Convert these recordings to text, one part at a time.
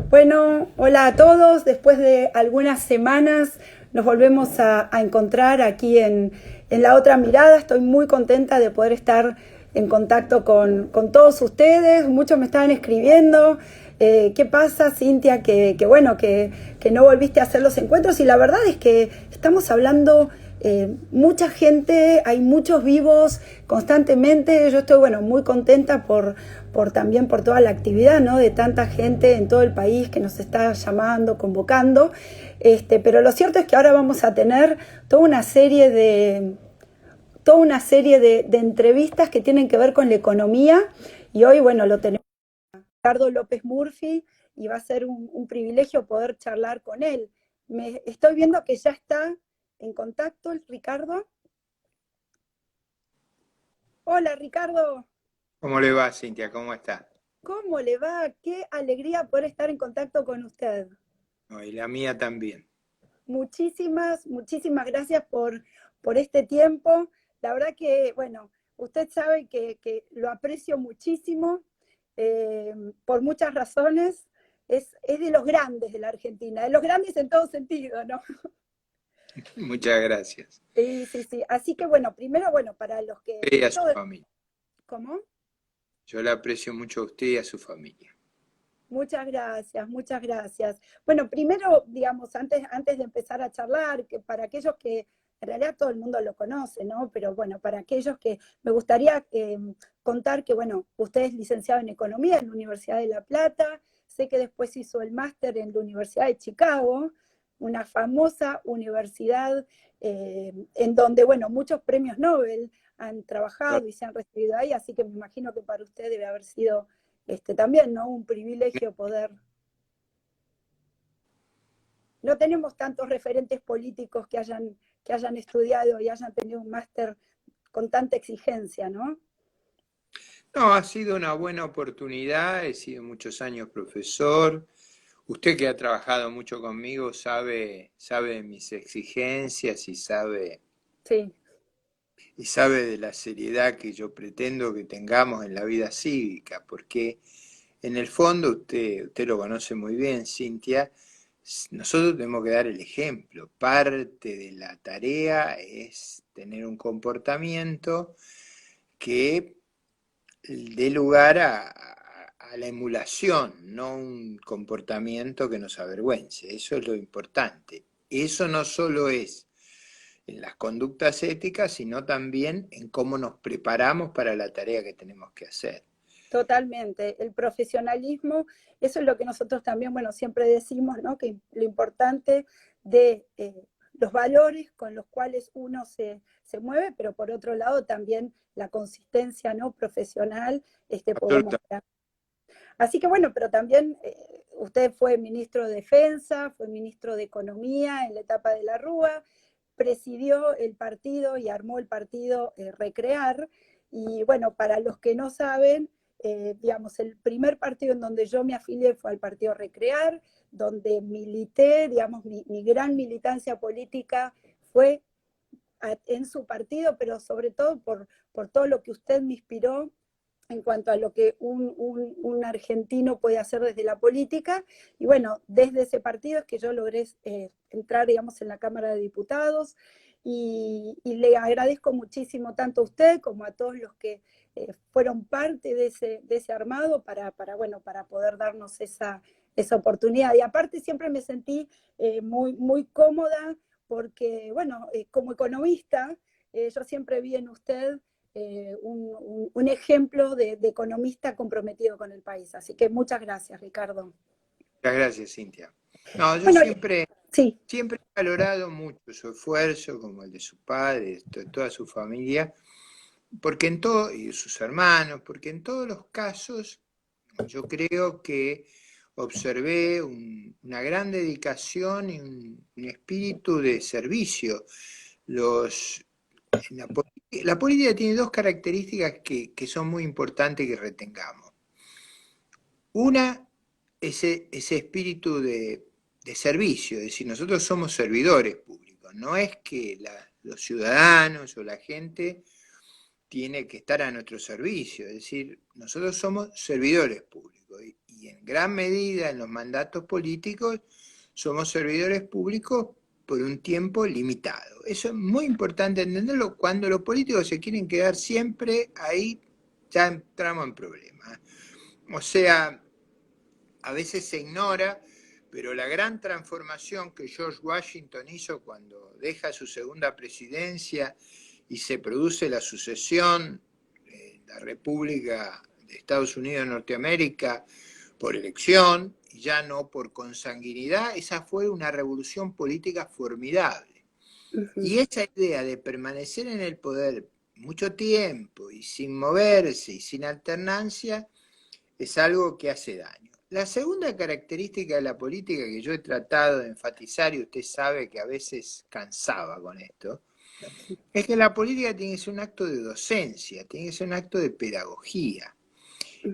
Bueno, hola a todos. Después de algunas semanas nos volvemos a encontrar aquí en La Otra Mirada. Estoy muy contenta de poder estar en contacto con todos ustedes. Muchos me estaban escribiendo. ¿Qué pasa, Cintia? Que no volviste a hacer los encuentros. Y la verdad es que estamos hablando mucha gente, hay muchos vivos constantemente. Yo estoy muy contenta también por toda la actividad, ¿no? De tanta gente en todo el país que nos está llamando, convocando. Pero lo cierto es que ahora vamos a tener toda una serie de entrevistas que tienen que ver con la economía. Y hoy, lo tenemos a Ricardo López Murphy y va a ser un privilegio poder charlar con él. Me estoy viendo que ya está en contacto el Ricardo. Hola, Ricardo. ¿Cómo le va, Cintia? ¿Cómo está? ¿Cómo le va? Qué alegría poder estar en contacto con usted. No, y la mía también. Muchísimas gracias por este tiempo. La verdad que, usted sabe que lo aprecio muchísimo por muchas razones. Es de los grandes de la Argentina, de los grandes en todo sentido, ¿no? Muchas gracias. Sí, sí, sí. Así que, primero, para los que... Usted y a su familia. ¿Cómo? Yo le aprecio mucho a usted y a su familia. Muchas gracias, muchas gracias. Bueno, primero, digamos, antes de empezar a charlar, que para aquellos que en realidad todo el mundo lo conoce, ¿no? Pero para aquellos que me gustaría contar que, usted es licenciado en Economía en la Universidad de La Plata, sé que después hizo el máster en la Universidad de Chicago, una famosa universidad en donde, muchos premios Nobel han trabajado y se han recibido ahí, así que me imagino que para usted debe haber sido también, ¿no? Un privilegio poder. No tenemos tantos referentes políticos que hayan estudiado y hayan tenido un máster con tanta exigencia, ¿no? No, ha sido una buena oportunidad, he sido muchos años profesor. Usted que ha trabajado mucho conmigo sabe de mis exigencias Sí, y sabe de la seriedad que yo pretendo que tengamos en la vida cívica, porque en el fondo usted lo conoce muy bien, Cintia. Nosotros tenemos que dar el ejemplo. Parte de la tarea es tener un comportamiento que dé lugar a la emulación, no un comportamiento que nos avergüence. Eso es lo importante. Eso no solo es en las conductas éticas, sino también en cómo nos preparamos para la tarea que tenemos que hacer. totalmente. El profesionalismo, eso es lo que nosotros también, siempre decimos, ¿no? Que lo importante de los valores con los cuales uno se mueve, pero por otro lado también la consistencia, ¿no? Profesional, podemos. Absolutamente. Así que pero también usted fue ministro de Defensa, fue ministro de Economía en la etapa de la Rúa, presidió el partido y armó el partido Recrear. Y para los que no saben, digamos, el primer partido en donde yo me afilié fue al partido Recrear, donde milité, digamos, mi gran militancia política fue en su partido, pero sobre todo por todo lo que usted me inspiró en cuanto a lo que un argentino puede hacer desde la política. Y desde ese partido es que yo logré entrar, digamos, en la Cámara de Diputados y le agradezco muchísimo tanto a usted como a todos los que fueron parte de ese armado para poder darnos esa oportunidad. Y aparte siempre me sentí muy, muy cómoda porque, como economista, yo siempre vi en usted un ejemplo de economista comprometido con el país. Así que muchas gracias, Ricardo. Muchas gracias, Cintia. No, yo Bueno, sí, siempre he valorado mucho su esfuerzo, como el de su padre, de toda su familia, porque y sus hermanos, porque en todos los casos yo creo que observé una gran dedicación y un espíritu de servicio. Los, la política tiene dos características que son muy importantes que retengamos. Una, ese espíritu de servicio, es decir, nosotros somos servidores públicos, no es que los ciudadanos o la gente tiene que estar a nuestro servicio, es decir, nosotros somos servidores públicos, políticos y en gran medida en los mandatos políticos somos servidores públicos por un tiempo limitado. Eso es muy importante entenderlo. Cuando los políticos se quieren quedar siempre ahí, ya entramos en problemas. O sea, a veces se ignora, pero la gran transformación que George Washington hizo cuando deja su segunda presidencia y se produce la sucesión de la República de Estados Unidos de Norteamérica por elección, y ya no por consanguinidad, esa fue una revolución política formidable. Y esa idea de permanecer en el poder mucho tiempo y sin moverse y sin alternancia es algo que hace daño. La segunda característica de la política que yo he tratado de enfatizar, y usted sabe que a veces cansaba con esto, es que la política tiene que ser un acto de docencia, tiene que ser un acto de pedagogía.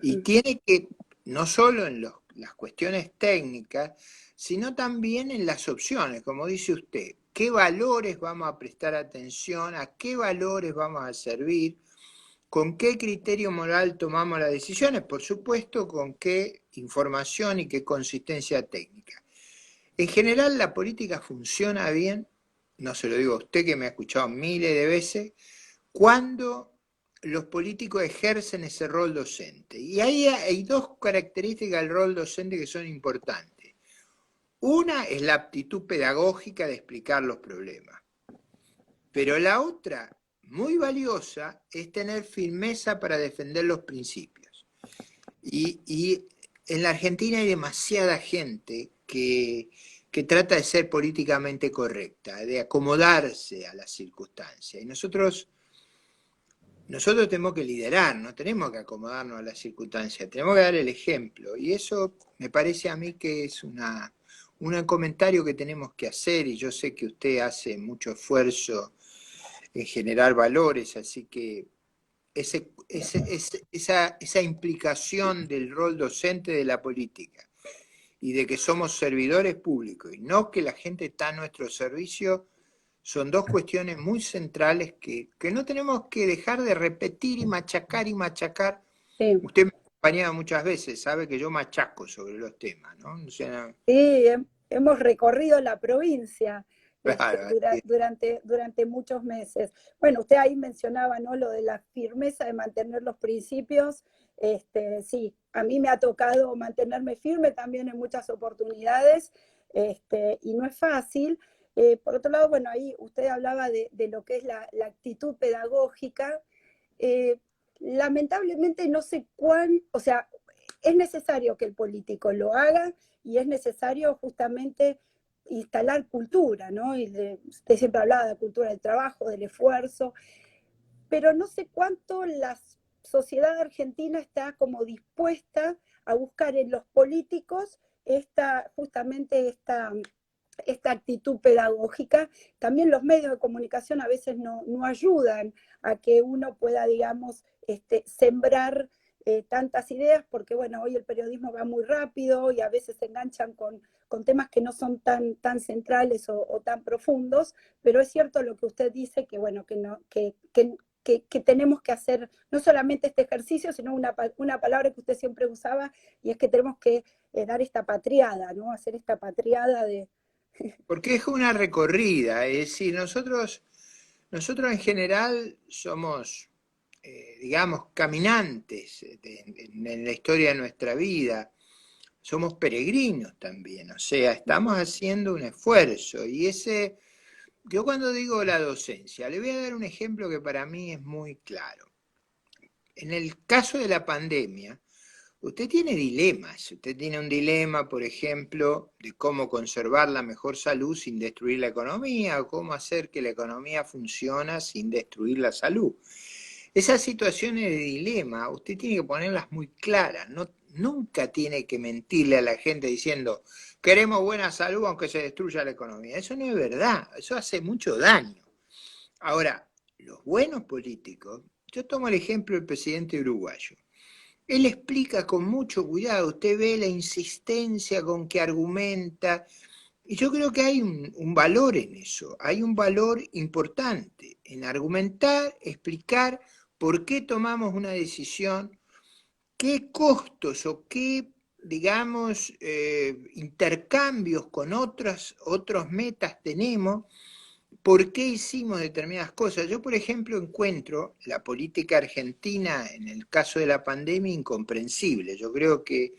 Y tiene que, no solo en las cuestiones técnicas, sino también en las opciones, como dice usted. ¿Qué valores vamos a prestar atención? ¿A qué valores vamos a servir? ¿Con qué criterio moral tomamos las decisiones? Por supuesto, con qué información y qué consistencia técnica. En general, la política funciona bien, no se lo digo a usted que me ha escuchado miles de veces, cuando los políticos ejercen ese rol docente. Y ahí hay dos características del rol docente que son importantes. Una es la aptitud pedagógica de explicar los problemas, pero la otra, muy valiosa, es tener firmeza para defender los principios. Y en la Argentina hay demasiada gente que trata de ser políticamente correcta, de acomodarse a las circunstancias. Y nosotros tenemos que liderar, no tenemos que acomodarnos a las circunstancias, tenemos que dar el ejemplo. Y eso me parece a mí que es un comentario que tenemos que hacer, y yo sé que usted hace mucho esfuerzo en generar valores, así que esa implicación del rol docente de la política y de que somos servidores públicos y no que la gente está a nuestro servicio, son dos cuestiones muy centrales que no tenemos que dejar de repetir y machacar y machacar. Sí. Usted me ha acompañado muchas veces, sabe que yo machaco sobre los temas, ¿no? O sea, Sí, hemos recorrido la provincia claro, durante muchos meses. Bueno, usted ahí mencionaba, ¿no?, lo de la firmeza de mantener los principios. Sí, a mí me ha tocado mantenerme firme también en muchas oportunidades, y no es fácil. Por otro lado, bueno, ahí usted hablaba de lo que es la actitud pedagógica. Eh, Lamentablemente no sé o sea, es necesario que el político lo haga y es necesario justamente instalar cultura, ¿no? Usted siempre hablaba de cultura del trabajo, del esfuerzo, pero no sé cuánto la sociedad argentina está como dispuesta a buscar en los políticos justamente esta actitud pedagógica. También los medios de comunicación a veces no ayudan a que uno pueda, digamos, sembrar tantas ideas, porque bueno, hoy el periodismo va muy rápido y a veces se enganchan con temas que no son tan centrales o tan profundos, pero es cierto lo que usted dice, que bueno, que tenemos que hacer no solamente este ejercicio, sino una palabra que usted siempre usaba, y es que tenemos que dar esta patriada, ¿no? Hacer esta patriada de... porque es una recorrida, es decir, nosotros en general somos, digamos, caminantes en la historia de nuestra vida, somos peregrinos también, o sea, estamos haciendo un esfuerzo. Y yo cuando digo la docencia, le voy a dar un ejemplo que para mí es muy claro. En el caso de la pandemia, usted tiene dilemas. Usted tiene un dilema, por ejemplo, de cómo conservar la mejor salud sin destruir la economía, o cómo hacer que la economía funcione sin destruir la salud. Esas situaciones de dilema, usted tiene que ponerlas muy claras. Nunca tiene que mentirle a la gente diciendo, queremos buena salud aunque se destruya la economía. Eso no es verdad, eso hace mucho daño. Ahora, los buenos políticos, yo tomo el ejemplo del presidente uruguayo. Él explica con mucho cuidado, usted ve la insistencia con que argumenta, y yo creo que hay un valor en eso, hay un valor importante en argumentar, explicar por qué tomamos una decisión, qué costos o qué digamos, intercambios con otros metas tenemos. ¿Por qué hicimos determinadas cosas? Yo, por ejemplo, encuentro la política argentina en el caso de la pandemia incomprensible. Yo creo que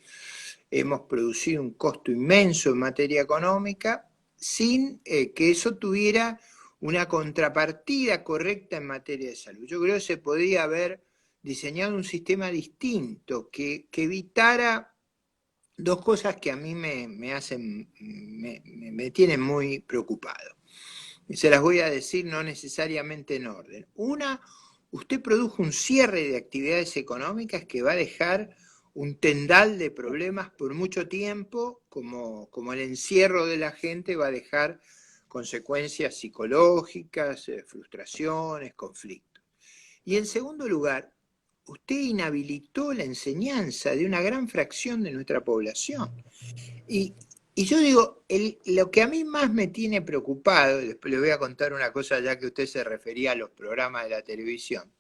hemos producido un costo inmenso en materia económica sin que eso tuviera una contrapartida correcta en materia de salud. Yo creo que se podría haber diseñado un sistema distinto que evitara dos cosas que a mí me tienen muy preocupado. Y se las voy a decir no necesariamente en orden. Una, usted produjo un cierre de actividades económicas que va a dejar un tendal de problemas por mucho tiempo, como el encierro de la gente va a dejar consecuencias psicológicas, frustraciones, conflictos. Y en segundo lugar, usted inhabilitó la enseñanza de una gran fracción de nuestra población. Y, y yo digo, lo que a mí más me tiene preocupado, después le voy a contar una cosa ya que usted se refería a los programas de la televisión,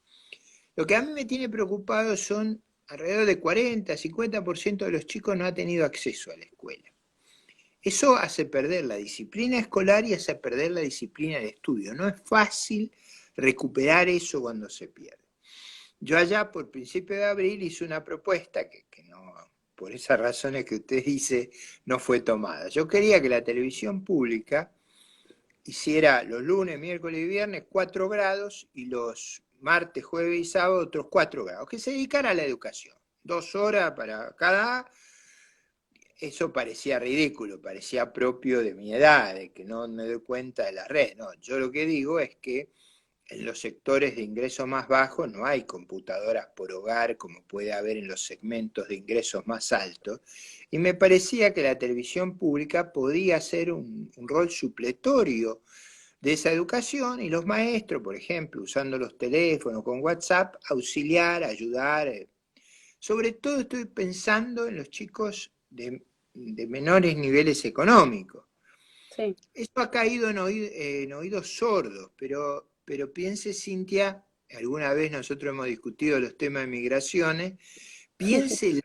lo que a mí me tiene preocupado son alrededor de 40, 50% de los chicos no ha tenido acceso a la escuela. Eso hace perder la disciplina escolar y hace perder la disciplina del estudio. No es fácil recuperar eso cuando se pierde. Yo allá por principio de abril hice una propuesta que no, por esas razones que usted dice, no fue tomada. Yo quería que la televisión pública hiciera los lunes, miércoles y viernes 4 grados y los martes, jueves y sábado otros 4 grados, que se dedicara a la educación. 2 horas para cada. Eso parecía ridículo, parecía propio de mi edad, de que no me doy cuenta de la red. No, yo lo que digo es que en los sectores de ingresos más bajos no hay computadoras por hogar como puede haber en los segmentos de ingresos más altos. Y me parecía que la televisión pública podía hacer un rol supletorio de esa educación y los maestros, por ejemplo, usando los teléfonos con WhatsApp, auxiliar, ayudar. Sobre todo estoy pensando en los chicos de menores niveles económicos. Sí. Esto ha caído en oídos sordos, pero piense, Cintia, alguna vez nosotros hemos discutido los temas de migraciones, piense el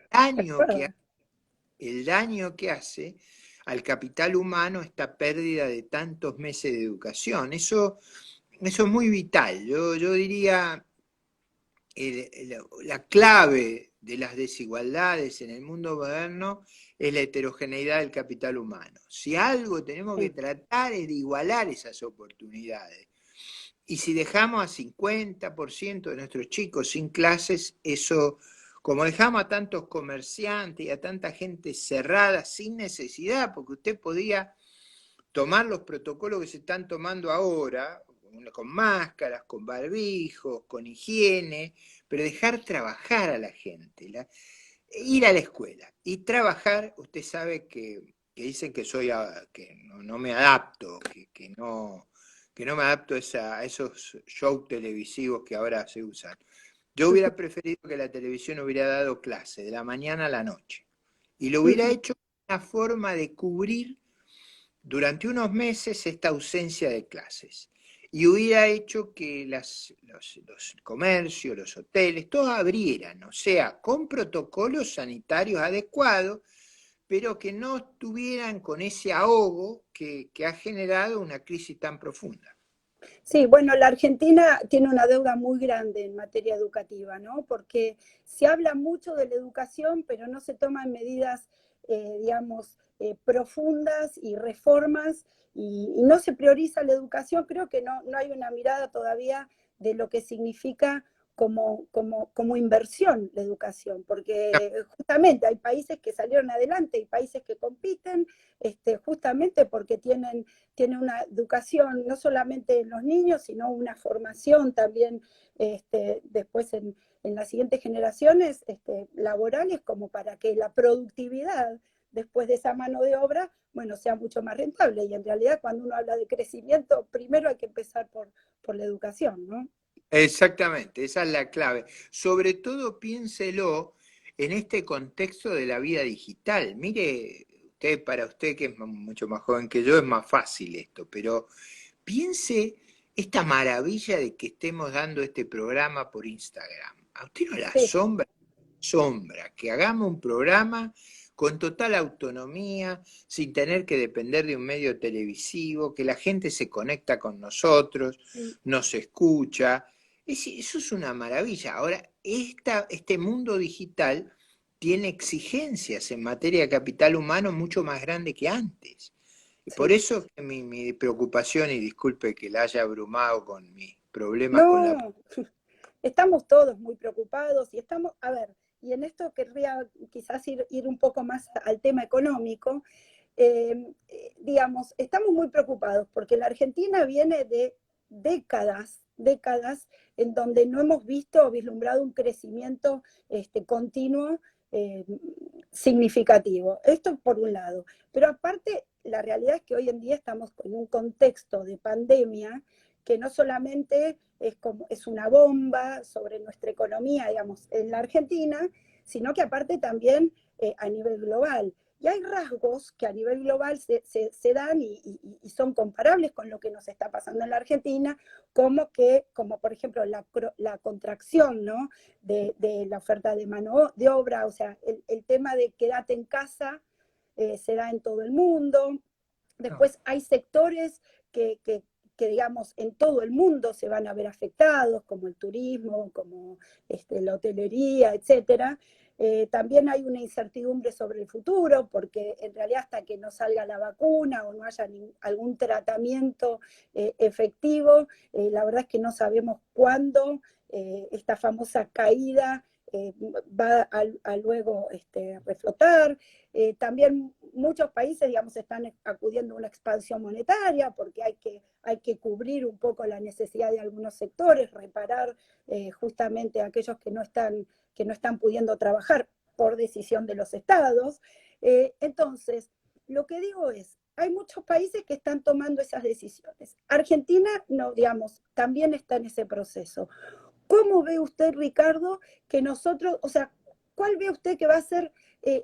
daño que hace al capital humano esta pérdida de tantos meses de educación. Eso es muy vital. Yo diría, la clave de las desigualdades en el mundo moderno es la heterogeneidad del capital humano. Si algo tenemos que tratar es de igualar esas oportunidades. Y si dejamos a 50% de nuestros chicos sin clases, eso, como dejamos a tantos comerciantes y a tanta gente cerrada sin necesidad, porque usted podía tomar los protocolos que se están tomando ahora, con máscaras, con barbijos, con higiene, pero dejar trabajar a la gente, ir a la escuela y trabajar. Usted sabe que dicen que que no me adapto, que no me adapto a esos shows televisivos que ahora se usan. Yo hubiera preferido que la televisión hubiera dado clase de la mañana a la noche y lo hubiera hecho una forma de cubrir durante unos meses esta ausencia de clases y hubiera hecho que los comercios, los hoteles, todos abrieran, o sea, con protocolos sanitarios adecuados, pero que no estuvieran con ese ahogo que ha generado una crisis tan profunda. Sí, bueno, la Argentina tiene una deuda muy grande en materia educativa, ¿no? Porque se habla mucho de la educación, pero no se toman medidas, digamos, profundas y reformas, y no se prioriza la educación. Creo que no hay una mirada todavía de lo que significa como inversión la educación, porque justamente hay países que salieron adelante, hay países que compiten, justamente porque tienen una educación no solamente en los niños, sino una formación también después en las siguientes generaciones laborales, como para que la productividad después de esa mano de obra, bueno, sea mucho más rentable. Y en realidad cuando uno habla de crecimiento, primero hay que empezar por la educación, ¿no? Exactamente, esa es la clave. Sobre todo piénselo en este contexto de la vida digital. Mire, para usted que es mucho más joven que yo, es más fácil esto, pero piense esta maravilla de que estemos dando este programa por Instagram. ¿A usted no la Sí. asombra que hagamos un programa con total autonomía, sin tener que depender de un medio televisivo, que la gente se conecta con nosotros, Sí. nos escucha. Eso es una maravilla. Ahora, este mundo digital tiene exigencias en materia de capital humano mucho más grande que antes. Y por Sí. eso que mi preocupación, y disculpe que la haya abrumado con mis problemas con la... No, estamos todos muy preocupados y estamos, a ver, y en esto querría quizás ir un poco más al tema económico. Digamos, estamos muy preocupados porque la Argentina viene de décadas en donde no hemos visto o vislumbrado un crecimiento continuo eh, significativo. Esto por un lado. Pero aparte, la realidad es que hoy en día estamos en un contexto de pandemia que no solamente es una bomba sobre nuestra economía, digamos, en la Argentina, sino que aparte también a nivel global. Y hay rasgos que a nivel global se dan y son comparables con lo que nos está pasando en la Argentina, como por ejemplo la contracción, ¿no? de la oferta de mano de obra, o sea, el tema de quédate en casa se da en todo el mundo. No. Después hay sectores que, digamos, en todo el mundo se van a ver afectados, como el turismo, como la hotelería, etcétera. También hay una incertidumbre sobre el futuro, porque en realidad hasta que no salga la vacuna o no haya algún tratamiento efectivo, la verdad es que no sabemos cuándo esta famosa caída va a luego reflotar. También muchos países, digamos, están acudiendo a una expansión monetaria porque hay que cubrir un poco la necesidad de algunos sectores, reparar justamente a aquellos que no están pudiendo trabajar por decisión de los estados. Entonces, lo que digo es, hay muchos países que están tomando esas decisiones. Argentina, no, digamos, también está en ese proceso. ¿Cómo ve usted, Ricardo, que nosotros, o sea, cuál ve usted que va a ser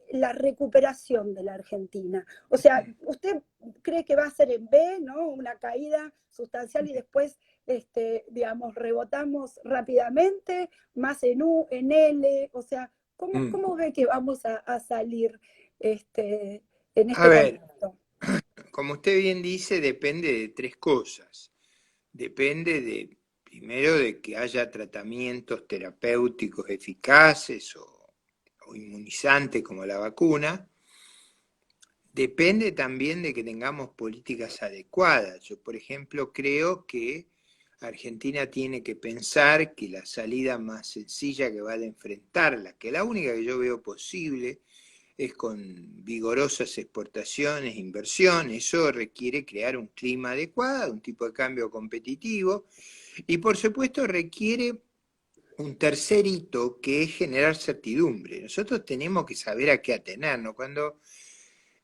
la recuperación de la Argentina? O sea, ¿usted cree que va a ser en B, ¿no? Una caída sustancial y después, digamos, rebotamos rápidamente, más en U, en L, o sea, ¿cómo ve que vamos a salir en A este ver, contexto? como usted bien dice, depende de tres cosas. Depende primero de que haya tratamientos terapéuticos eficaces o inmunizantes como la vacuna. Depende también de que tengamos políticas adecuadas. Yo, por ejemplo, creo que Argentina tiene que pensar que la salida más sencilla que va a enfrentarla, que la única que yo veo posible, es con vigorosas exportaciones, inversiones. Eso requiere crear un clima adecuado, un tipo de cambio competitivo, y por supuesto requiere un tercer hito, que es generar certidumbre. Nosotros tenemos que saber a qué atenernos. Cuando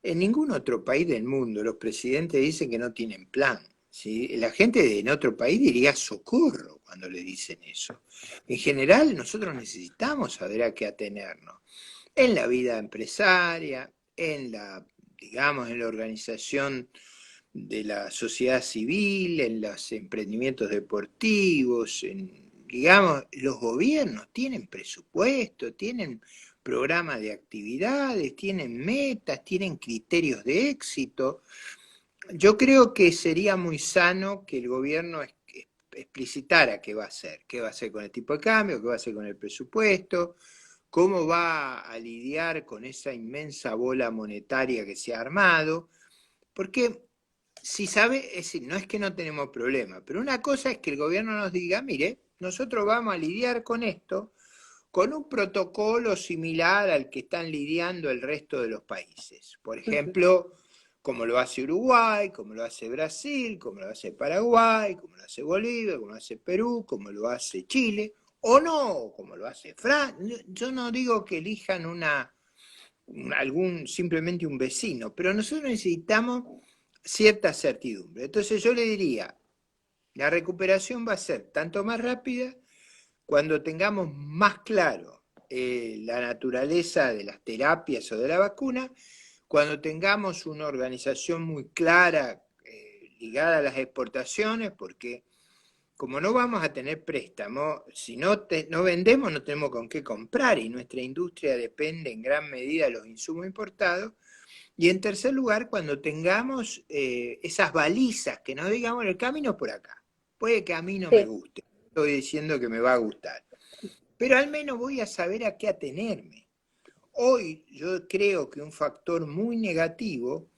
en ningún otro país del mundo los presidentes dicen que no tienen plan, ¿sí? La gente en otro país diría socorro cuando le dicen eso. En general, nosotros necesitamos saber a qué atenernos en la vida empresaria, digamos, en la organización de la sociedad civil, en los emprendimientos deportivos, digamos, los gobiernos tienen presupuesto, tienen programas de actividades, tienen metas, tienen criterios de éxito. Yo creo que sería muy sano que el gobierno explicitara qué va a hacer con el tipo de cambio, qué va a hacer con el presupuesto, cómo va a lidiar con esa inmensa bola monetaria que se ha armado, porque si sabe, es decir, no es que no tenemos problema, pero una cosa es que el gobierno nos diga, mire, nosotros vamos a lidiar con esto con un protocolo similar al que están lidiando el resto de los países. Por ejemplo, como lo hace Uruguay, como lo hace Brasil, como lo hace Paraguay, como lo hace Bolivia, como lo hace Perú, como lo hace Chile, o no, como lo hace Francia. Yo no digo que elijan simplemente un vecino, pero nosotros necesitamos cierta certidumbre. Entonces yo le diría, la recuperación va a ser tanto más rápida cuando tengamos más claro la naturaleza de las terapias o de la vacuna, cuando tengamos una organización muy clara ligada a las exportaciones, porque como no vamos a tener préstamo, si no vendemos no tenemos con qué comprar y nuestra industria depende en gran medida de los insumos importados. Y en tercer lugar, cuando tengamos esas balizas que nos digamos el camino por acá. Puede que a mí no me guste, estoy diciendo que me va a gustar, pero al menos voy a saber a qué atenerme. Hoy yo creo que un factor muy negativo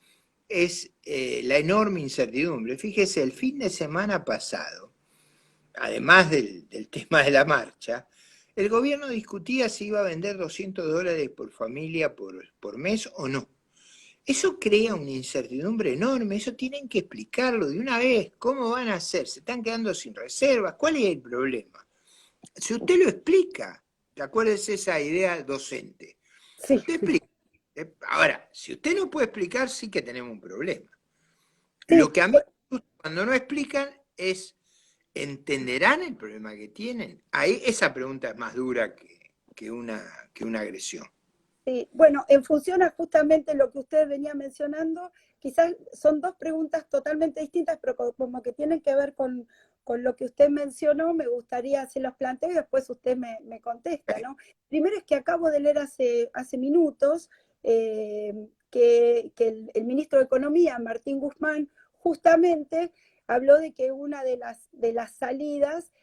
es la enorme incertidumbre. Fíjese, el fin de semana pasado, además del tema de la marcha, el gobierno discutía si iba a vender $200 por familia por mes o no. Eso crea una incertidumbre enorme, eso tienen que explicarlo de una vez. ¿Cómo van a hacer? ¿Se están quedando sin reservas? ¿Cuál es el problema? Si usted lo explica, acuérdese esa idea docente. Si usted explica, ahora, si usted no puede explicar, sí que tenemos un problema. Lo que a mí me gusta cuando no explican es, ¿entenderán el problema que tienen? Ahí esa pregunta es más dura que una agresión. Sí, bueno, en función a justamente lo que usted venía mencionando, quizás son dos preguntas totalmente distintas, pero como que tienen que ver con lo que usted mencionó, me gustaría se los planteo y después usted me contesta, ¿no? Primero es que acabo de leer hace minutos que el ministro de Economía, Martín Guzmán, justamente habló de que una de las salidas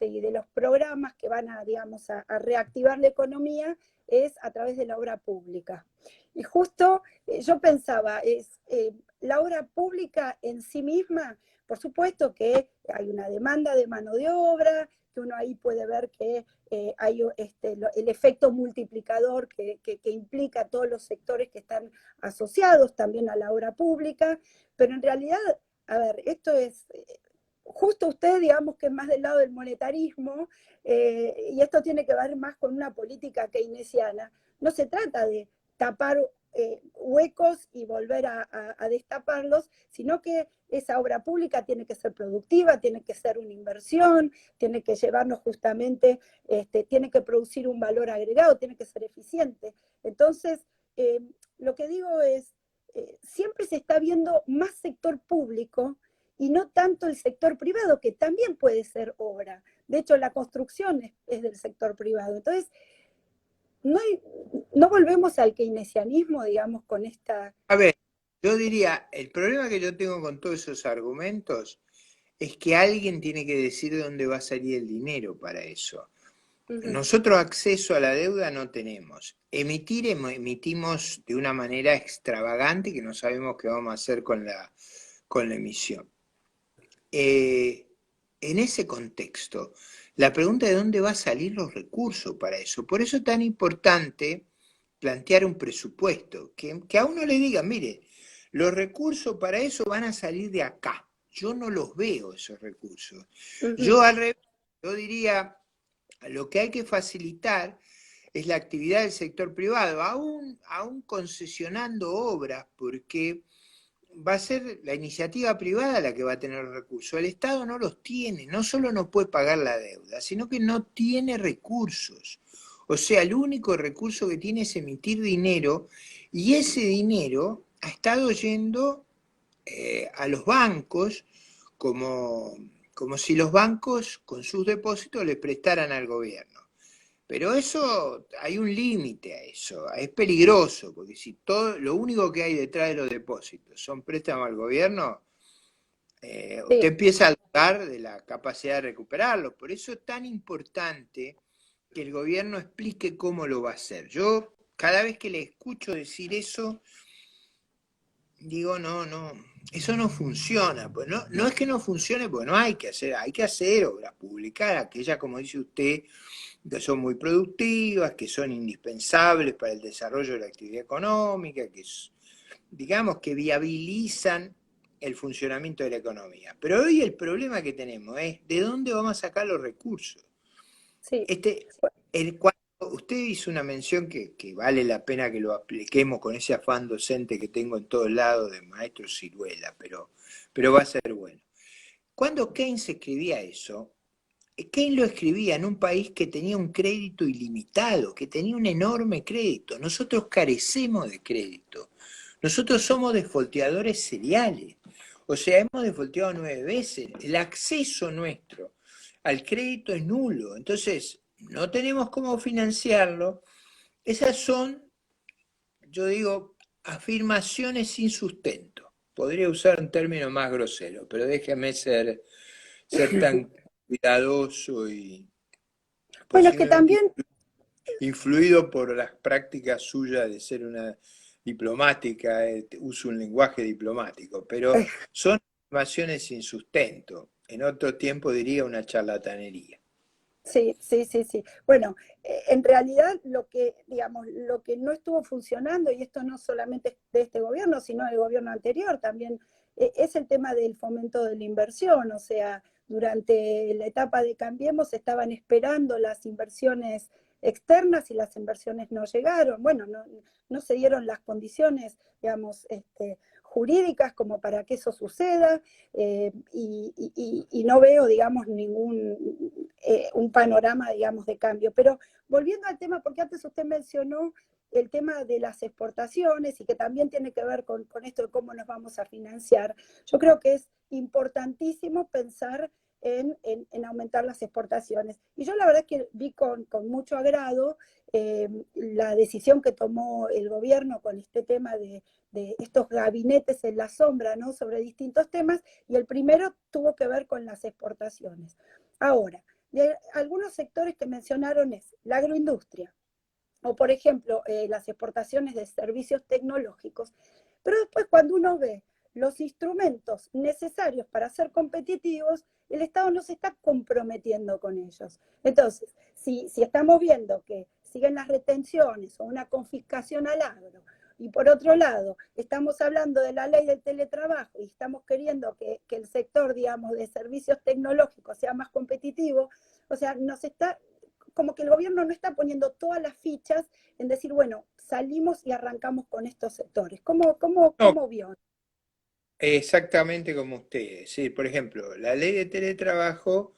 y de los programas que van a, digamos, a reactivar la economía es a través de la obra pública. Y justo yo pensaba, la obra pública en sí misma, por supuesto que hay una demanda de mano de obra, que uno ahí puede ver que hay el efecto multiplicador que implica a todos los sectores que están asociados también a la obra pública, pero en realidad, a ver, esto es... Justo usted, digamos que es más del lado del monetarismo, y esto tiene que ver más con una política keynesiana. No se trata de tapar huecos y volver a destaparlos, sino que esa obra pública tiene que ser productiva, tiene que ser una inversión, tiene que llevarnos justamente, tiene que producir un valor agregado, tiene que ser eficiente. Entonces, lo que digo es, siempre se está viendo más sector público y no tanto el sector privado, que también puede ser obra. De hecho, la construcción es del sector privado. Entonces, no volvemos al keynesianismo, digamos, con esta... A ver, yo diría, el problema que yo tengo con todos esos argumentos es que alguien tiene que decir de dónde va a salir el dinero para eso. Nosotros acceso a la deuda no tenemos. Emitimos de una manera extravagante que no sabemos qué vamos a hacer con la emisión. En ese contexto, la pregunta de dónde van a salir los recursos para eso. Por eso es tan importante plantear un presupuesto, que a uno le digan, mire, los recursos para eso van a salir de acá. Yo no los veo esos recursos. Yo al revés, yo diría, lo que hay que facilitar es la actividad del sector privado, aún concesionando obras, porque va a ser la iniciativa privada la que va a tener los recursos. El Estado no los tiene, no solo no puede pagar la deuda, sino que no tiene recursos. O sea, el único recurso que tiene es emitir dinero, y ese dinero ha estado yendo a los bancos como si los bancos con sus depósitos le prestaran al gobierno. Pero eso, hay un límite a eso, es peligroso, porque si lo único que hay detrás de los depósitos son préstamos al gobierno, usted empieza a dudar de la capacidad de recuperarlos. Por eso es tan importante que el gobierno explique cómo lo va a hacer. Yo, cada vez que le escucho decir eso, digo, no, eso no funciona. Pues no es que no funcione, porque no hay que hacer obras públicas, aquellas, como dice usted, que son muy productivas, que son indispensables para el desarrollo de la actividad económica, digamos que viabilizan el funcionamiento de la economía. Pero hoy el problema que tenemos es ¿de dónde vamos a sacar los recursos? Sí. Cuando usted hizo una mención que vale la pena que lo apliquemos con ese afán docente que tengo en todos lados de maestro ciruela, pero va a ser bueno. Cuando Keynes escribía eso, Keynes lo escribía en un país que tenía un crédito ilimitado, que tenía un enorme crédito. Nosotros carecemos de crédito. Nosotros somos defolteadores seriales. O sea, hemos defolteado 9 veces. El acceso nuestro al crédito es nulo. Entonces, no tenemos cómo financiarlo. Esas son, yo digo, afirmaciones sin sustento. Podría usar un término más grosero, pero déjeme ser tan cuidadoso y Bueno, es que posiblemente también, influido por las prácticas suyas de ser una diplomática, uso un lenguaje diplomático, pero son afirmaciones sin sustento. En otro tiempo diría una charlatanería. sí, sí, sí, sí. Bueno, en realidad lo que, digamos, lo que no estuvo funcionando, y esto no solamente de este gobierno, sino del gobierno anterior también, es el tema del fomento de la inversión. O sea, durante la etapa de Cambiemos estaban esperando las inversiones externas y las inversiones no llegaron. Bueno, no se dieron las condiciones, digamos, jurídicas como para que eso suceda, y no veo, digamos, ningún un panorama, digamos, de cambio. Pero volviendo al tema, porque antes usted mencionó el tema de las exportaciones y que también tiene que ver con esto de cómo nos vamos a financiar. Yo creo que es importantísimo pensar en aumentar las exportaciones. Y yo la verdad es que vi con mucho agrado la decisión que tomó el gobierno con este tema de estos gabinetes en la sombra, ¿no? Sobre distintos temas, y el primero tuvo que ver con las exportaciones. Ahora, de algunos sectores que mencionaron es la agroindustria, o por ejemplo las exportaciones de servicios tecnológicos, pero después cuando uno ve los instrumentos necesarios para ser competitivos, el Estado no se está comprometiendo con ellos. Entonces, si estamos viendo que siguen las retenciones o una confiscación al agro, y por otro lado, estamos hablando de la ley del teletrabajo y estamos queriendo que el sector, digamos, de servicios tecnológicos sea más competitivo, o sea, nos está, como que el gobierno no está poniendo todas las fichas en decir, bueno, salimos y arrancamos con estos sectores. No, ¿Cómo vio? exactamente como usted. Sí, por ejemplo, la ley de teletrabajo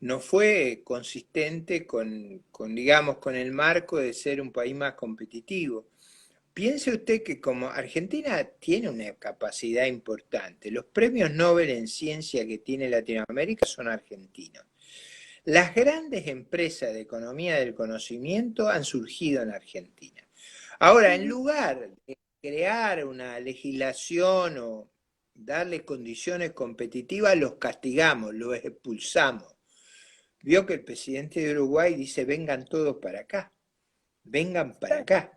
no fue consistente digamos, con el marco de ser un país más competitivo. Piense usted que como Argentina tiene una capacidad importante, los premios Nobel en ciencia que tiene Latinoamérica son argentinos. Las grandes empresas de economía del conocimiento han surgido en Argentina. Ahora, en lugar de crear una legislación o darle condiciones competitivas, los castigamos, los expulsamos. Vio que el presidente de Uruguay dice, vengan todos para acá, vengan para Claro, acá.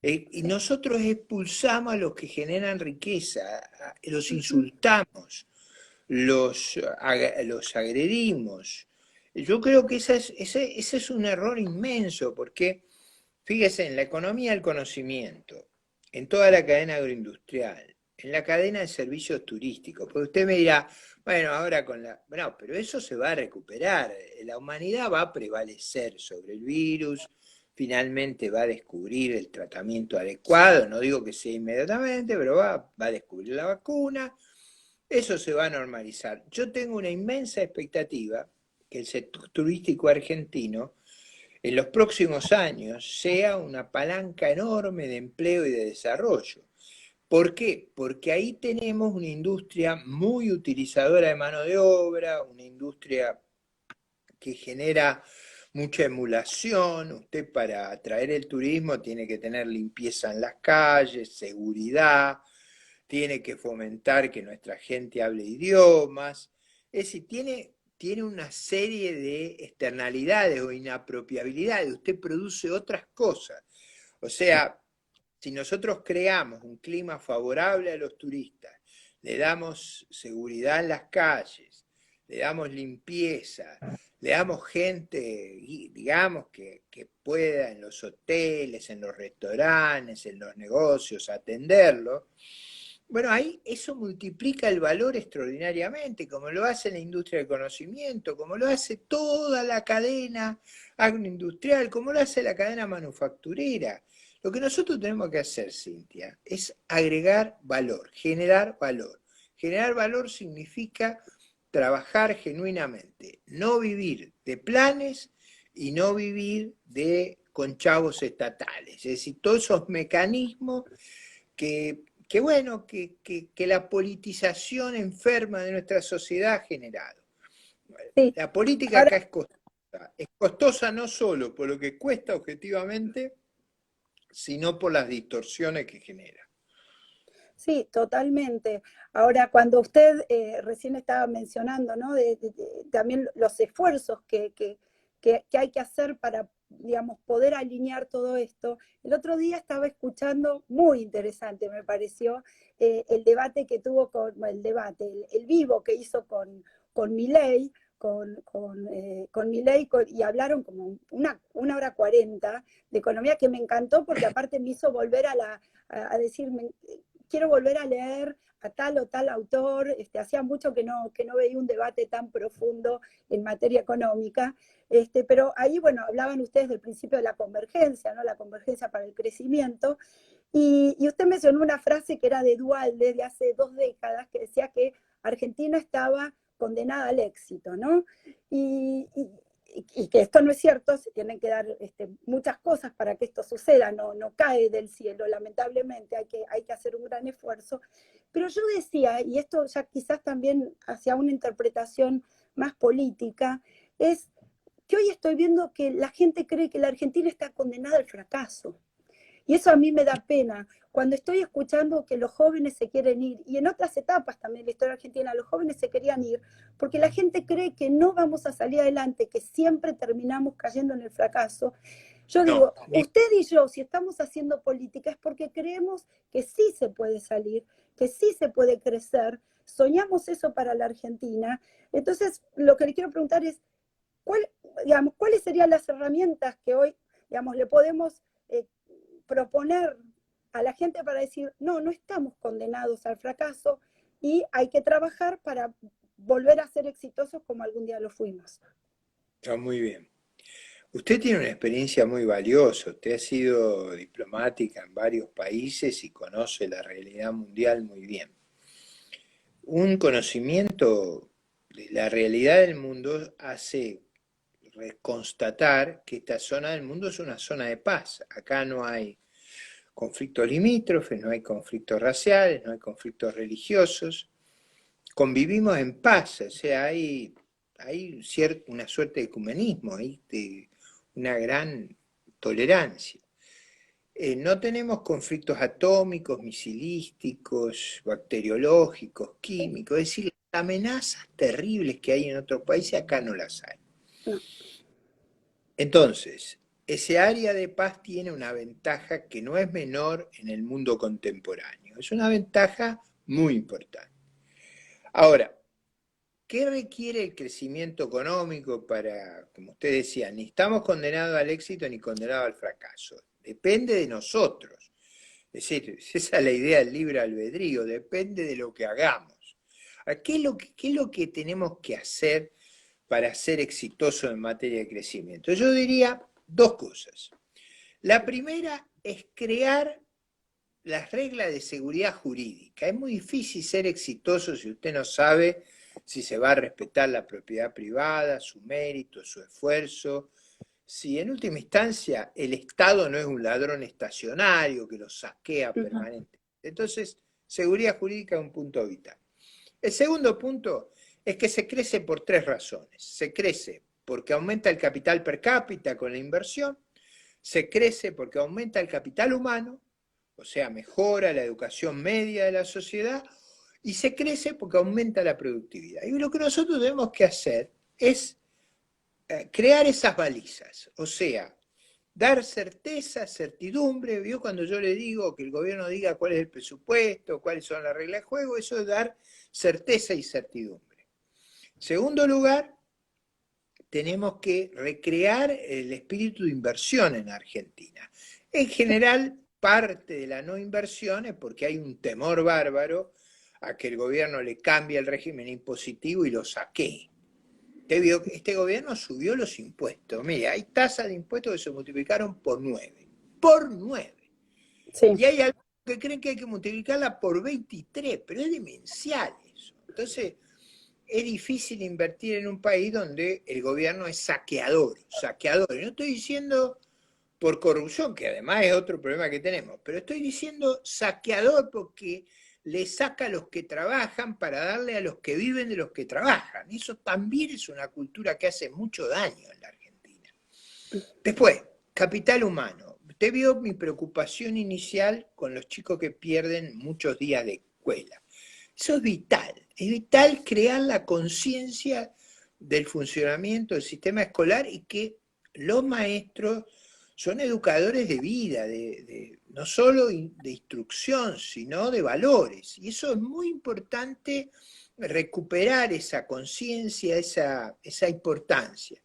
Y sí. nosotros expulsamos a los que generan riqueza, los Ujú. insultamos, los agredimos. Yo creo que ese es un error inmenso, porque fíjese, en la economía del conocimiento, en toda la cadena agroindustrial, en la cadena de servicios turísticos, porque usted me dirá, bueno, ahora con la... Bueno, pero eso se va a recuperar, la humanidad va a prevalecer sobre el virus, finalmente va a descubrir el tratamiento adecuado, no digo que sea inmediatamente, pero va a descubrir la vacuna, eso se va a normalizar. Yo tengo una inmensa expectativa que el sector turístico argentino en los próximos años sea una palanca enorme de empleo y de desarrollo. ¿Por qué? Porque ahí tenemos una industria muy utilizadora de mano de obra, una industria que genera mucha emulación. Usted para atraer el turismo tiene que tener limpieza en las calles, seguridad, tiene que fomentar que nuestra gente hable idiomas. Es decir, tiene una serie de externalidades o inapropiabilidades. Usted produce otras cosas. O sea, si nosotros creamos un clima favorable a los turistas, le damos seguridad en las calles, le damos limpieza, le damos gente, digamos, que pueda en los hoteles, en los restaurantes, en los negocios atenderlo, bueno, ahí eso multiplica el valor extraordinariamente, como lo hace la industria del conocimiento, como lo hace toda la cadena agroindustrial, como lo hace la cadena manufacturera. Lo que nosotros tenemos que hacer, Cintia, es agregar valor, generar valor. Generar valor significa trabajar genuinamente, no vivir de planes y no vivir de conchavos estatales. Es decir, todos esos mecanismos que bueno, que la politización enferma de nuestra sociedad ha generado. Sí. La política Ahora, acá es costosa. Es costosa no solo por lo que cuesta objetivamente, sino por las distorsiones que genera. sí, totalmente. Ahora, cuando usted recién estaba mencionando, ¿no? También los esfuerzos que hay que hacer para, digamos, poder alinear todo esto. El otro día estaba escuchando, muy interesante me pareció, el debate que tuvo el debate, el vivo que hizo con Milei, con Milei, y hablaron como una hora 40 de economía, que me encantó porque aparte me hizo volver a decirme, quiero volver a leer a tal o tal autor, hacía mucho que no veía un debate tan profundo en materia económica, pero ahí, bueno, hablaban ustedes del principio de la convergencia, ¿no? La convergencia para el crecimiento, y usted mencionó una frase que era de Duhalde, de hace 2 décadas, que decía que Argentina estaba condenada al éxito, ¿no? Y que esto no es cierto, se tienen que dar muchas cosas para que esto suceda, no cae del cielo, lamentablemente, hay que hacer un gran esfuerzo. Pero yo decía, y esto ya quizás también hacia una interpretación más política, es que hoy estoy viendo que la gente cree que la Argentina está condenada al fracaso. Y eso a mí me da pena. Cuando estoy escuchando que los jóvenes se quieren ir, y en otras etapas también de la historia argentina, los jóvenes se querían ir, porque la gente cree que no vamos a salir adelante, que siempre terminamos cayendo en el fracaso. Yo No, digo, usted y yo, si estamos haciendo política, es porque creemos que sí se puede salir, que sí se puede crecer, soñamos eso para la Argentina. Entonces, lo que le quiero preguntar es, ¿cuál, digamos, ¿cuáles serían las herramientas que hoy, digamos, le podemos proponer a la gente para decir, no estamos condenados al fracaso y hay que trabajar para volver a ser exitosos como algún día lo fuimos? está muy bien. Usted tiene una experiencia muy valiosa, usted ha sido diplomática en varios países y conoce la realidad mundial muy bien. Un conocimiento de la realidad del mundo hace constatar que esta zona del mundo es una zona de paz. Acá no hay conflictos limítrofes, no hay conflictos raciales, no hay conflictos religiosos. Convivimos en paz, o sea, hay una suerte de ecumenismo, hay una gran tolerancia. No tenemos conflictos atómicos, misilísticos, bacteriológicos, químicos, es decir, las amenazas terribles que hay en otros países acá no las hay. No. Entonces, ese área de paz tiene una ventaja que no es menor en el mundo contemporáneo, es una ventaja muy importante. Ahora, ¿qué requiere el crecimiento económico para, como usted decía, ni estamos condenados al éxito ni condenados al fracaso? Depende de nosotros. Es decir, esa es la idea del libre albedrío, depende de lo que hagamos. ¿Qué es lo que tenemos que hacer para ser exitosos en materia de crecimiento? Yo diría dos cosas. La primera es crear las reglas de seguridad jurídica. Es muy difícil ser exitoso si usted no sabe si se va a respetar la propiedad privada, su mérito, su esfuerzo, si en última instancia el Estado no es un ladrón estacionario que lo saquea Uh-huh. permanentemente. Entonces, seguridad jurídica es un punto vital. El segundo punto es que se crece por tres razones. Se crece porque aumenta el capital per cápita con la inversión, se crece porque aumenta el capital humano, o sea, mejora la educación media de la sociedad, y se crece porque aumenta la productividad. Y lo que nosotros tenemos que hacer es crear esas balizas, o sea, dar certeza, certidumbre. ¿Vio? Cuando yo le digo que el gobierno diga cuál es el presupuesto, cuáles son las reglas de juego, eso es dar certeza y certidumbre. Segundo lugar, tenemos que recrear el espíritu de inversión en Argentina. En general, parte de la no inversión es porque hay un temor bárbaro a que el gobierno le cambie el régimen impositivo y lo saquee. Usted vio que este gobierno subió los impuestos. Mire, hay tasas de impuestos que se multiplicaron por 9. Por 9. Sí. Y hay algunos que creen que hay que multiplicarla por 23, pero es demencial eso. Entonces, es difícil invertir en un país donde el gobierno es saqueador, saqueador. Y no estoy diciendo por corrupción, que además es otro problema que tenemos, pero estoy diciendo saqueador porque le saca a los que trabajan para darle a los que viven de los que trabajan. Eso también es una cultura que hace mucho daño en la Argentina. Después, capital humano. Usted vio mi preocupación inicial con los chicos que pierden muchos días de escuela. Eso es vital crear la conciencia del funcionamiento del sistema escolar y que los maestros son educadores de vida, no solo de instrucción, sino de valores. Y eso es muy importante, recuperar esa conciencia, esa importancia.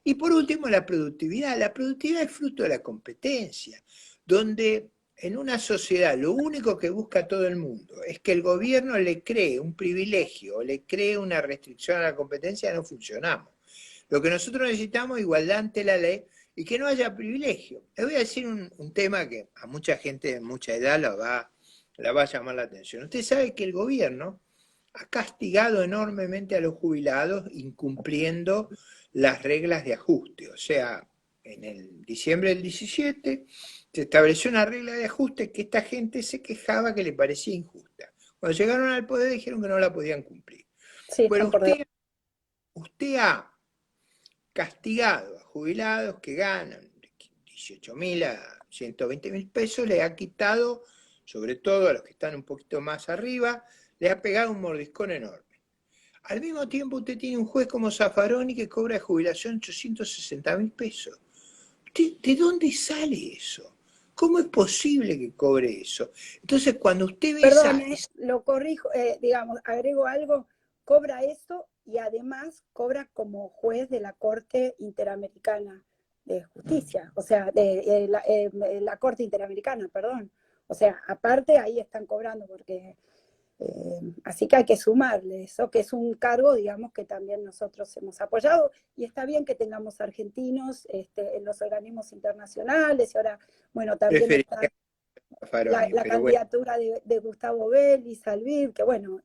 Y por último, la productividad. La productividad es fruto de la competencia, donde en una sociedad lo único que busca todo el mundo es que el gobierno le cree un privilegio o le cree una restricción a la competencia, no funcionamos. Lo que nosotros necesitamos es igualdad ante la ley y que no haya privilegio. Les voy a decir un tema que a mucha gente de mucha edad la va a llamar la atención. Usted sabe que el gobierno ha castigado enormemente a los jubilados incumpliendo las reglas de ajuste. O sea, en el diciembre del 17 se estableció una regla de ajuste que esta gente se quejaba que le parecía injusta. Cuando llegaron al poder dijeron que no la podían cumplir. Sí, Bueno, usted ha castigado a jubilados que ganan 18.000 a 120.000 pesos, le ha quitado, sobre todo a los que están un poquito más arriba, le ha pegado un mordiscón enorme. Al mismo tiempo usted tiene un juez como Zaffaroni que cobra de jubilación 860.000 pesos. ¿De dónde sale eso? ¿Cómo es posible que cobre eso? Entonces, cuando usted ve Perdón, lo corrijo, digamos, agrego algo, cobra eso y además cobra como juez de la Corte Interamericana de Justicia, o sea, de la Corte Interamericana, perdón. O sea, aparte ahí están cobrando porque... así que hay que sumarle eso, que es un cargo, digamos, que también nosotros hemos apoyado, y está bien que tengamos argentinos en los organismos internacionales, y ahora, bueno, también está Zaffaroni, la pero bueno. candidatura de Gustavo Vélez, Alvir, que bueno,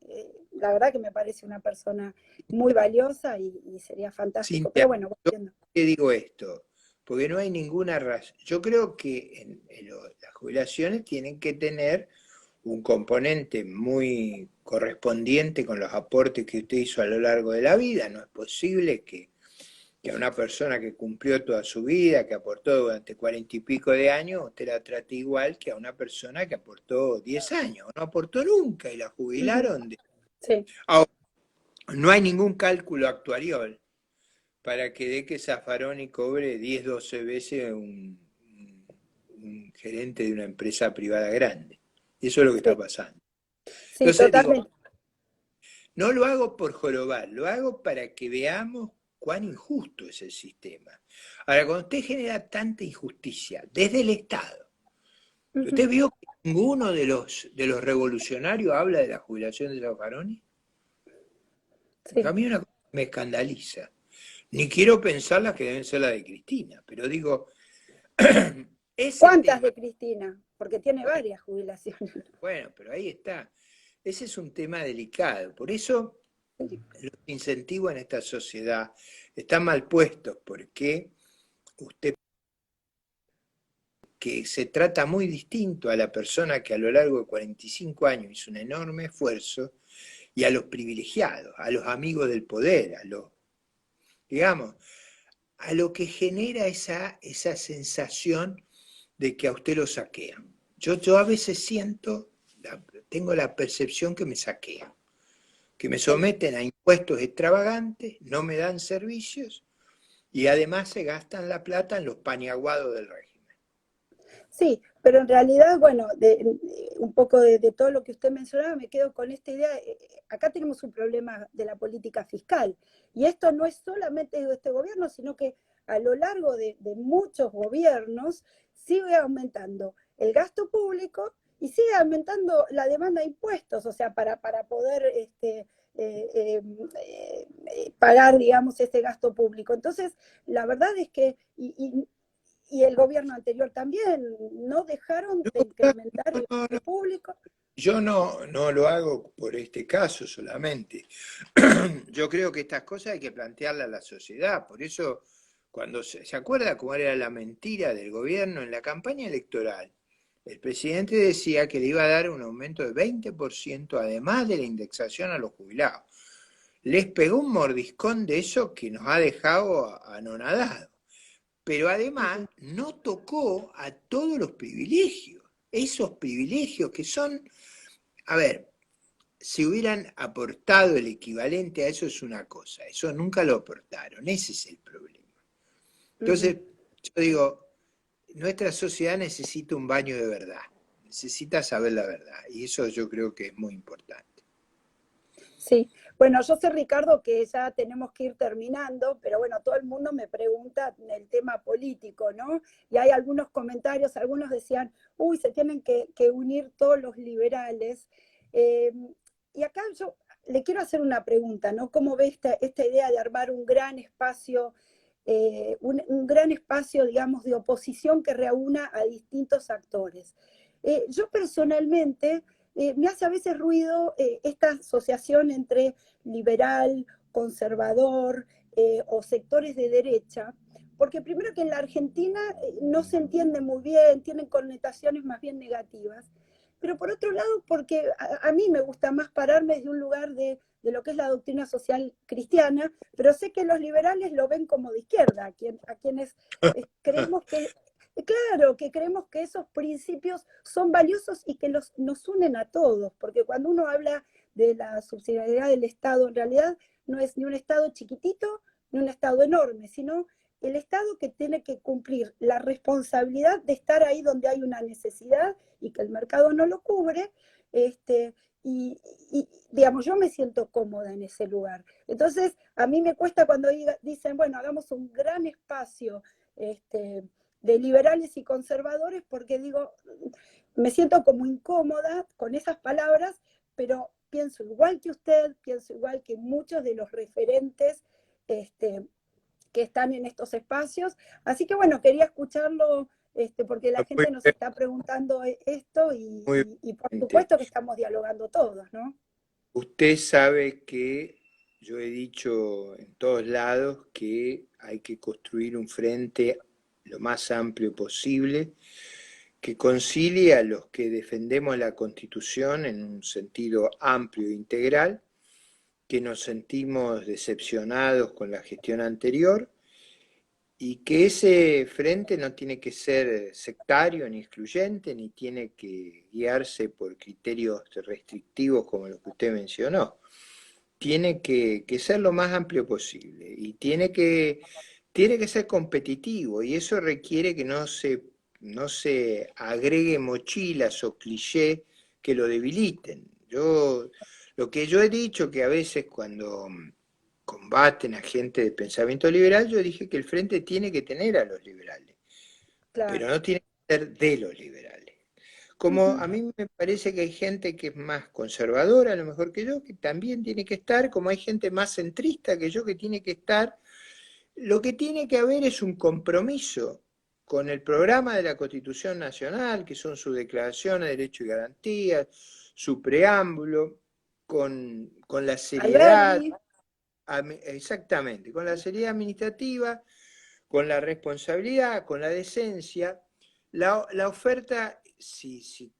la verdad que me parece una persona muy valiosa y sería fantástico, Cintia, pero bueno, yo volviendo. te digo esto, porque no hay ninguna razón. Yo creo que las jubilaciones tienen que tener un componente muy correspondiente con los aportes que usted hizo a lo largo de la vida. No es posible que a una persona que cumplió toda su vida, que aportó durante 40 y pico de años, usted la trate igual que a una persona que aportó 10 años, no aportó nunca y la jubilaron. Sí. Ahora, no hay ningún cálculo actuarial para que dé que Zaffaroni cobre 10, 12 veces un gerente de una empresa privada grande. Eso es lo que está Sí, pasando. sí, Entonces digo, totalmente. no lo hago por jorobar, lo hago para que veamos cuán injusto es el sistema. Ahora, cuando usted genera tanta injusticia desde el Estado, ¿usted vio que ninguno de los revolucionarios habla de la jubilación de Zaffaroni? Sí. A mí una cosa me escandaliza. Ni quiero pensar las que deben ser las de Cristina, pero digo, ese ¿Cuántas tema, de Cristina? Porque tiene bueno, varias jubilaciones. bueno, pero ahí está. Ese es un tema delicado. Por eso los incentivos en esta sociedad están mal puestos, porque usted que se trata muy distinto a la persona que a lo largo de 45 años hizo un enorme esfuerzo y a los privilegiados, a los amigos del poder, digamos, a lo que genera esa sensación de que a usted lo saquean. Yo a veces tengo la percepción que me saquean, que me someten a impuestos extravagantes, no me dan servicios y además se gastan la plata en los paniaguados del régimen. Sí, pero en realidad, bueno, un poco de todo lo que usted mencionaba, me quedo con esta idea. Acá tenemos un problema de la política fiscal, y esto no es solamente de este gobierno, sino que a lo largo de muchos gobiernos sigue aumentando el gasto público y sigue aumentando la demanda de impuestos, o sea, para poder pagar, digamos, ese gasto público. Entonces, la verdad es que, y el gobierno anterior también, no dejaron de incrementar el gasto público. Yo no lo hago por este caso solamente. Yo creo que estas cosas hay que plantearlas a la sociedad. Por eso, cuando se acuerda cómo era la mentira del gobierno en la campaña electoral, El presidente decía que le iba a dar un aumento de 20% además de la indexación a los jubilados. Les pegó un mordiscón de eso que nos ha dejado anonadados. Pero además no tocó a todos los privilegios. Esos privilegios que son, a ver, si hubieran aportado el equivalente a eso es una cosa, eso nunca lo aportaron, ese es el problema. Entonces, yo digo, nuestra sociedad necesita un baño de verdad, necesita saber la verdad, y eso yo creo que es muy importante. Sí, bueno, yo sé, Ricardo, que ya tenemos que ir terminando, pero bueno, todo el mundo me pregunta el tema político, ¿no? Y hay algunos comentarios, algunos decían, uy, se tienen que unir todos los liberales. Y acá yo le quiero hacer una pregunta, ¿no? ¿Cómo ve esta idea de armar un gran espacio, un gran espacio, digamos, de oposición que reúna a distintos actores? Yo personalmente me hace a veces ruido esta asociación entre liberal, conservador o sectores de derecha, porque primero que en la Argentina no se entiende muy bien, tienen connotaciones más bien negativas, pero por otro lado porque a mí me gusta más pararme desde un lugar de lo que es la doctrina social cristiana, pero sé que los liberales lo ven como de izquierda, a quienes creemos que claro, que creemos que esos principios son valiosos y que nos unen a todos, porque cuando uno habla de la subsidiariedad del Estado, en realidad no es ni un Estado chiquitito ni un Estado enorme, sino el Estado que tiene que cumplir la responsabilidad de estar ahí donde hay una necesidad y que el mercado no lo cubre, y digamos, yo me siento cómoda en ese lugar. Entonces, a mí me cuesta cuando dicen, bueno, hagamos un gran espacio, de liberales y conservadores, porque digo, me siento como incómoda con esas palabras, pero pienso igual que usted, pienso igual que muchos de los referentes que están en estos espacios. Así que bueno, quería escucharlo porque la gente nos está preguntando esto y por supuesto que estamos dialogando todos, ¿no? Usted sabe que yo he dicho en todos lados que hay que construir un frente lo más amplio posible, que concilie a los que defendemos la Constitución en un sentido amplio e integral, que nos sentimos decepcionados con la gestión anterior y que ese frente no tiene que ser sectario ni excluyente, ni tiene que guiarse por criterios restrictivos como los que usted mencionó. Tiene que ser lo más amplio posible y tiene que ser competitivo, y eso requiere que no se agregue mochilas o clichés que lo debiliten. Lo que yo he dicho, que a veces cuando combaten a gente de pensamiento liberal, yo dije que el frente tiene que tener a los liberales, pero no tiene que ser de los liberales. Como a mí me parece que hay gente que es más conservadora, a lo mejor que yo, que también tiene que estar, como hay gente más centrista que yo que tiene que estar. Lo que tiene que haber es un compromiso con el programa de la Constitución Nacional, que son sus declaraciones de derechos y garantías, su preámbulo, con la seriedad, exactamente, con la seriedad administrativa, con la responsabilidad, con la decencia. La oferta, si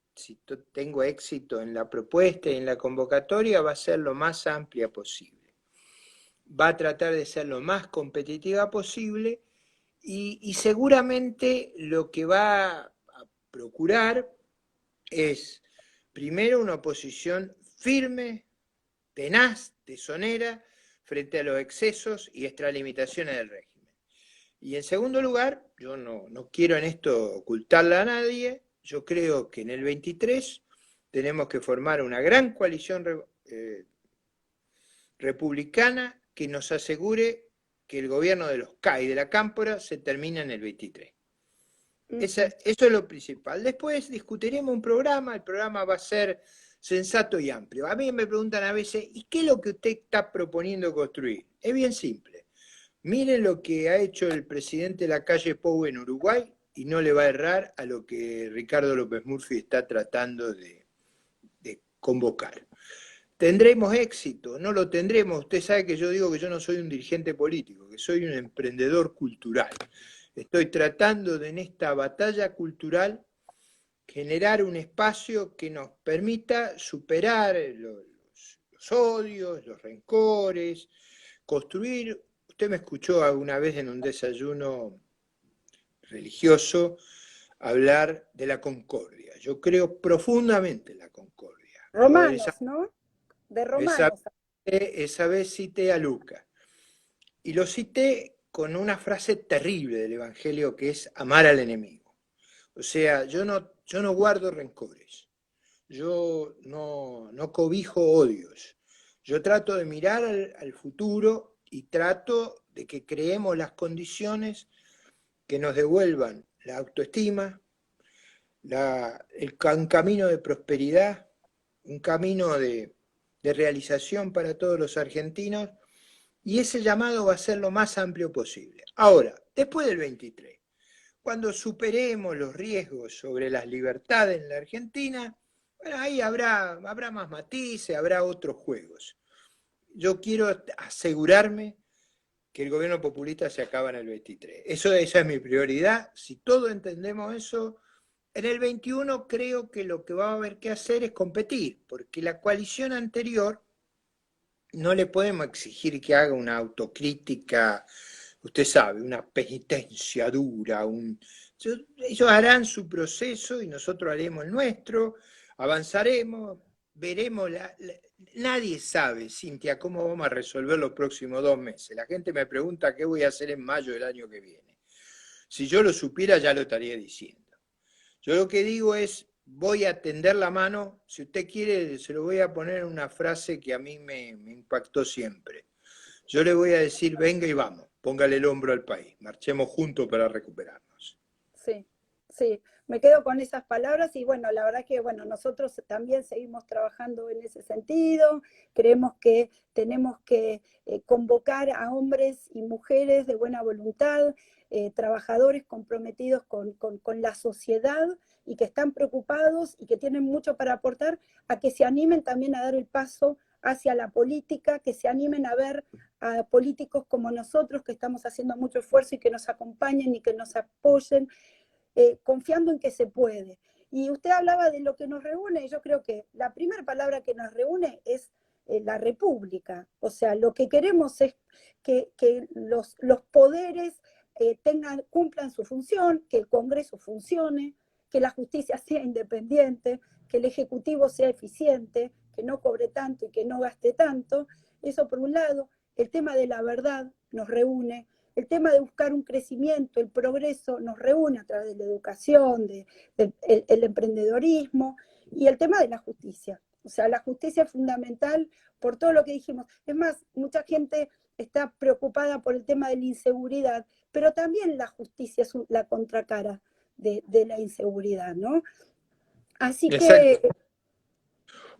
tengo éxito en la propuesta y en la convocatoria, va a ser lo más amplia posible. Va a tratar de ser lo más competitiva posible y seguramente lo que va a procurar es, primero, una oposición firme, tenaz, tesonera, frente a los excesos y extralimitaciones del régimen. Y en segundo lugar, yo no quiero en esto ocultarla a nadie, yo creo que en el 23 tenemos que formar una gran coalición republicana que nos asegure que el gobierno de los K y de la Cámpora se termina en el 23. Eso es lo principal. Después discutiremos un programa, el programa va a ser sensato y amplio. A mí me preguntan a veces, ¿y qué es lo que usted está proponiendo construir? Es bien simple. Miren lo que ha hecho el presidente Lacalle Pou en Uruguay y no le va a errar a lo que Ricardo López Murphy está tratando de convocar. ¿Tendremos éxito? No lo tendremos. Usted sabe que yo digo que yo no soy un dirigente político, que soy un emprendedor cultural. Estoy tratando de, en esta batalla cultural, generar un espacio que nos permita superar los odios, los rencores, construir. Usted me escuchó alguna vez en un desayuno religioso hablar de la concordia. Yo creo profundamente en la concordia. Romanos, ¿no? De Romanos. Esa vez cité a Lucas. Y lo cité con una frase terrible del Evangelio que es amar al enemigo. O sea, yo no guardo rencores. Yo no cobijo odios. Yo trato de mirar al futuro y trato de que creemos las condiciones que nos devuelvan la autoestima, un camino de prosperidad, un camino de realización para todos los argentinos, y ese llamado va a ser lo más amplio posible. Ahora, después del 23, cuando superemos los riesgos sobre las libertades en la Argentina, bueno, ahí habrá más matices, habrá otros juegos. Yo quiero asegurarme que el gobierno populista se acaba en el 23. Esa es mi prioridad. Si todos entendemos eso, en el 21 creo que lo que va a haber que hacer es competir, porque la coalición anterior no le podemos exigir que haga una autocrítica, usted sabe, una penitencia dura. Ellos harán su proceso y nosotros haremos el nuestro, avanzaremos, veremos. Nadie sabe, Cintia, cómo vamos a resolver los próximos 2 meses. La gente me pregunta qué voy a hacer en mayo del año que viene. Si yo lo supiera, ya lo estaría diciendo. Yo lo que digo es, voy a tender la mano. Si usted quiere, se lo voy a poner en una frase que a mí me impactó siempre. Yo le voy a decir, venga y vamos, póngale el hombro al país, marchemos juntos para recuperarnos. Sí, sí, me quedo con esas palabras y bueno, la verdad que bueno, nosotros también seguimos trabajando en ese sentido, creemos que tenemos que convocar a hombres y mujeres de buena voluntad, trabajadores comprometidos con la sociedad y que están preocupados y que tienen mucho para aportar, a que se animen también a dar el paso hacia la política, que se animen a ver a políticos como nosotros que estamos haciendo mucho esfuerzo y que nos acompañen y que nos apoyen, confiando en que se puede. Y usted hablaba de lo que nos reúne, y yo creo que la primera palabra que nos reúne es la república. O sea, lo que queremos es que los poderes cumplan su función, que el Congreso funcione, que la justicia sea independiente, que el Ejecutivo sea eficiente, que no cobre tanto y que no gaste tanto. Eso por un lado. El tema de la verdad nos reúne. El tema de buscar un crecimiento, el progreso, nos reúne a través de la educación, el emprendedorismo y el tema de la justicia. O sea, la justicia es fundamental por todo lo que dijimos. Es más, mucha gente está preocupada por el tema de la inseguridad, pero también la justicia es la contracara de la inseguridad, ¿no? Así Exacto. que...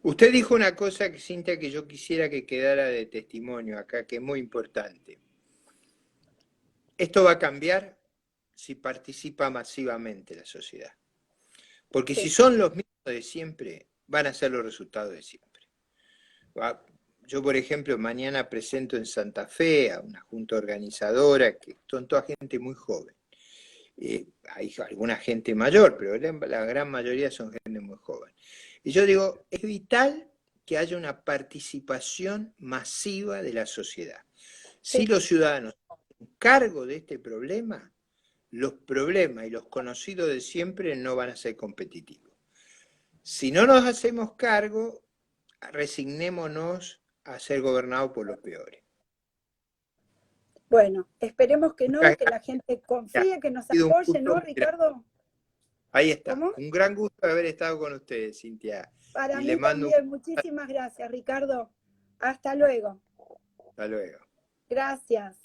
Usted dijo una cosa, Cintia, que yo quisiera que quedara de testimonio acá, que es muy importante. Esto va a cambiar si participa masivamente la sociedad. Porque Sí. si son los mismos de siempre, van a ser los resultados de siempre. Yo, por ejemplo, mañana presento en Santa Fe a una junta organizadora, que son toda gente muy joven. Hay alguna gente mayor, pero la gran mayoría son gente muy joven. Y yo digo, es vital que haya una participación masiva de la sociedad. Si los ciudadanos se hacen cargo de este problema, los problemas y los conocidos de siempre no van a ser competitivos. Si no nos hacemos cargo, resignémonos a ser gobernados por los peores. Bueno, esperemos que no, que la gente confíe, que nos apoye, ¿no, Ricardo? Ahí está. ¿Cómo? Un gran gusto haber estado con ustedes, Cintia. Para mí también. Muchísimas gracias, Ricardo. Hasta luego. Hasta luego. Gracias.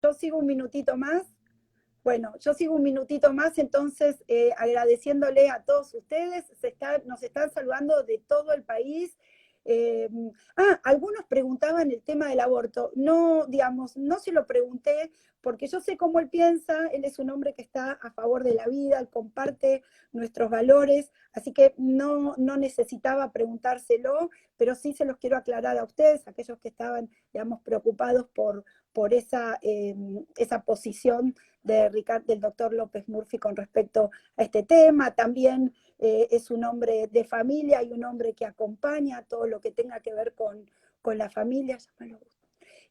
Yo sigo un minutito más. Bueno, yo sigo un minutito más, entonces agradeciéndole a todos ustedes. Nos están saludando de todo el país. Algunos preguntaban el tema del aborto. No, digamos, no se lo pregunté porque yo sé cómo él piensa, él es un hombre que está a favor de la vida, él comparte nuestros valores, así que no necesitaba preguntárselo, pero sí se los quiero aclarar a ustedes, aquellos que estaban, digamos, preocupados por esa posición del doctor López Murphy con respecto a este tema. También es un hombre de familia y un hombre que acompaña todo lo que tenga que ver con la familia.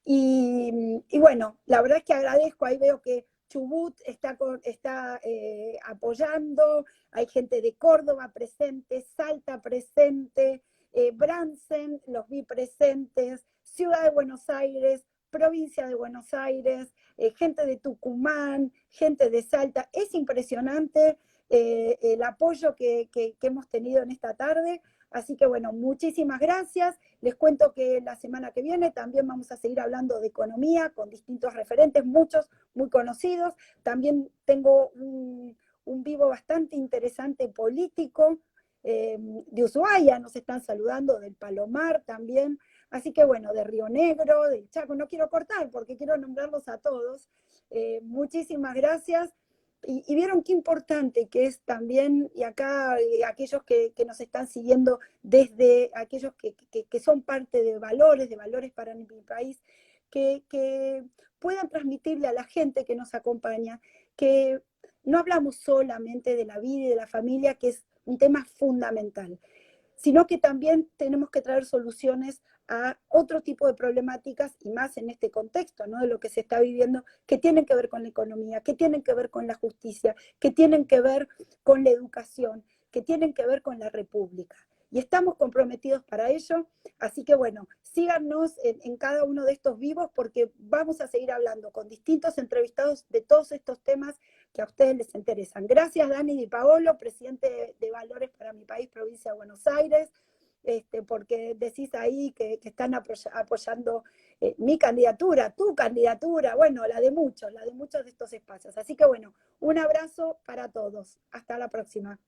Y bueno, la verdad es que agradezco, ahí veo que Chubut está apoyando, hay gente de Córdoba presente, Salta presente, Bransen los vi presentes, Ciudad de Buenos Aires, provincia de Buenos Aires, gente de Tucumán, gente de Salta. Es impresionante el apoyo que hemos tenido en esta tarde. Así que bueno, muchísimas gracias. Les cuento que la semana que viene también vamos a seguir hablando de economía con distintos referentes, muchos muy conocidos. También tengo un vivo bastante interesante político de Ushuaia, nos están saludando, del Palomar también. Así que bueno, de Río Negro, del Chaco, no quiero cortar porque quiero nombrarlos a todos. Muchísimas gracias. Y vieron qué importante que es también, y acá aquellos que nos están siguiendo desde aquellos que son parte de valores para mi país, que puedan transmitirle a la gente que nos acompaña que no hablamos solamente de la vida y de la familia, que es un tema fundamental, sino que también tenemos que traer soluciones a otro tipo de problemáticas, y más en este contexto, ¿no?, de lo que se está viviendo, que tienen que ver con la economía, que tienen que ver con la justicia, que tienen que ver con la educación, que tienen que ver con la república. Y estamos comprometidos para ello, así que bueno, síganos en cada uno de estos vivos porque vamos a seguir hablando con distintos entrevistados de todos estos temas que a ustedes les interesan. Gracias, Dani Di Paolo, presidente de Valores para mi país, provincia de Buenos Aires, porque decís ahí que están apoyando mi candidatura, tu candidatura, bueno, la de muchos de estos espacios. Así que bueno, un abrazo para todos. Hasta la próxima.